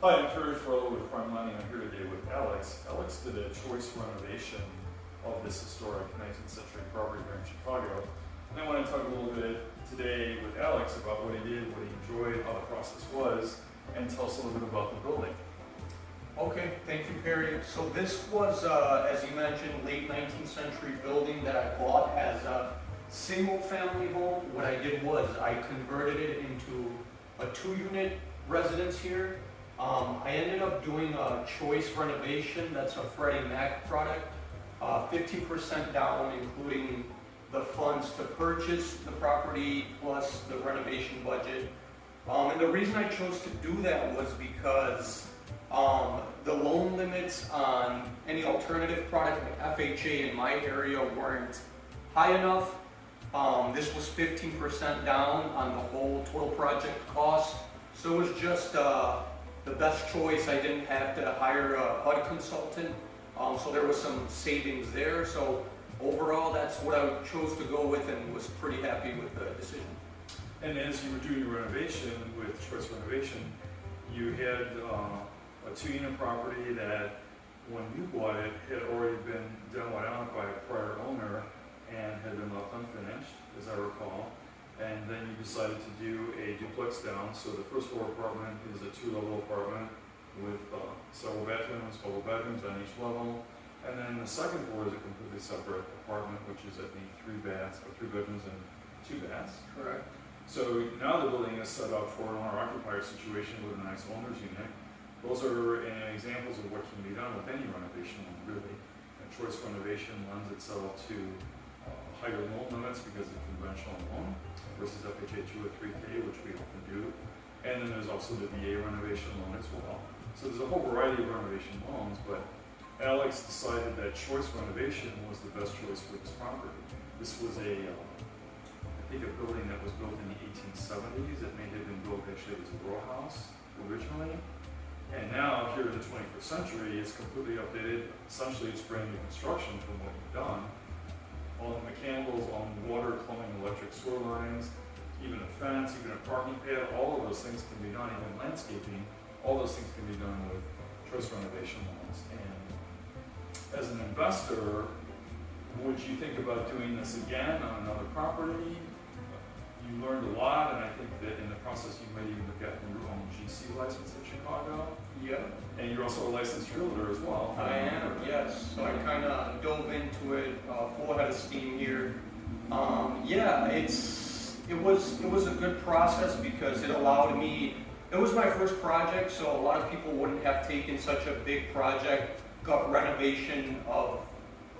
Hi, I'm Perry Farella with Prime Lending. I'm here today with Alex. Alex did a choice renovation of this historic 19th century property here in Chicago. And I want to talk a little bit today with Alex about what he did, what he enjoyed, how the process was, and tell us a little bit about the building. Okay, thank you, Perry. So this was, as you mentioned, late 19th century building that I bought as a single family home. What I did was I converted it into a 2-unit residence here. I ended up doing a CHOICE Renovation. That's a Freddie Mac product. 50% down, including the funds to purchase the property plus the renovation budget. And the reason I chose to do that was because the loan limits on any alternative product like FHA in my area weren't high enough. This was 15% down on the whole total project cost. So it was just the best choice. I didn't have to hire a HUD consultant. So there was some savings there. So overall, that's what I chose to go with and was pretty happy with the decision. And as you were doing your renovation with Choice Renovation, you had a 2-unit property that, when you bought it, had already been demoed out by a prior owner and had been left unfinished, as I recall. And then you decided to do a duplex down. So the first floor apartment is a 2-level apartment with several bathrooms, couple bedrooms on each level. And then the second floor is a completely separate apartment, which is, I think, 3 bedrooms and 2 baths. Correct. So now the building is set up for an owner-occupier situation with a nice owner's unit. Those are examples of what can be done with any renovation loan, really. And Choice Renovation lends itself to higher loan limits because of conventional loan versus FHA 2 or 3K, which we often do. And then there's also the VA renovation loan as well. So there's a whole variety of renovation loans, but Alex decided that Choice Renovation was the best choice for this property. This was I think a building that was built in the 1870s. It may have been built actually as a row house originally. And now, here in the 21st century, it's completely updated. Essentially, it's brand new construction from what you've done. All the mechanicals, all the water, plumbing, electric sewer lines, even a fence, even a parking pad, all of those things can be done, even landscaping, all those things can be done with Choice Renovation loans. And as an investor, would you think about doing this again on another property? You learned a lot, and I think that in the process you might even have gotten your own GC license in Chicago. Yeah. And you're also a licensed realtor as well. I am, yes. So I kind of dove into it full head of steam here. Yeah, it was a good process because it allowed me. It was my first project, so a lot of people wouldn't have taken such a big project, gut renovation of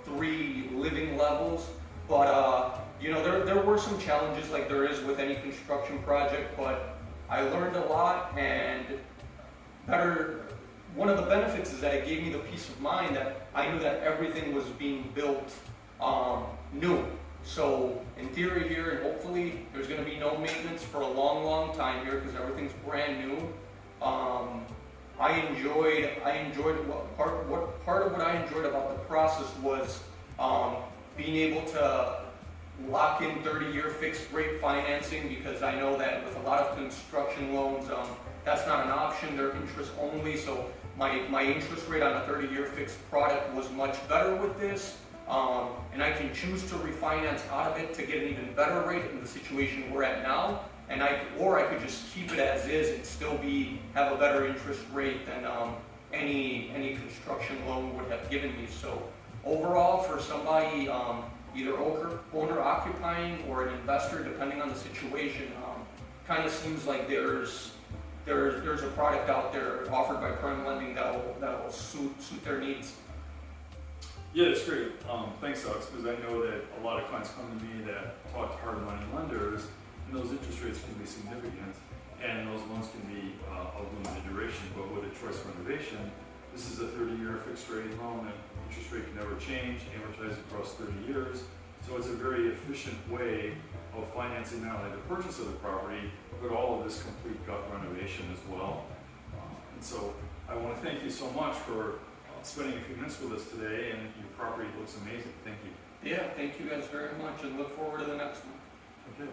3 living levels. But you know, there were some challenges like there is with any construction project, but I learned a lot, and one of the benefits is that it gave me the peace of mind that I knew that everything was being built new. So in theory here, and hopefully there's going to be no maintenance for a long, long time here because everything's brand new. I enjoyed part of what I enjoyed about the process was being able to lock in 30-year fixed rate financing, because I know that with a lot of construction loans, that's not an option. They're interest only. So my interest rate on a 30-year fixed product was much better with this. And I can choose to refinance out of it to get an even better rate in the situation we're at now. And I could just keep it as is and still have a better interest rate than any construction loan would have given me. So overall, for somebody either owner occupying or an investor, depending on the situation, kind of seems like there's a product out there offered by Prime Lending that will suit their needs. Yeah, it's great. Thanks, Alex, because I know that a lot of clients come to me that talk to hard money lenders, and those interest rates can be significant, and those loans can be of limited duration. But with a Choice Renovation, this is a 30-year fixed rate loan, and interest rate can never change, amortized across 30 years. So it's a very efficient way of financing not only the purchase of the property, but all of this complete gut renovation as well. And so I want to thank you so much for spending a few minutes with us today, and your property looks amazing. Thank you. Yeah, thank you guys very much, and look forward to the next one. Okay.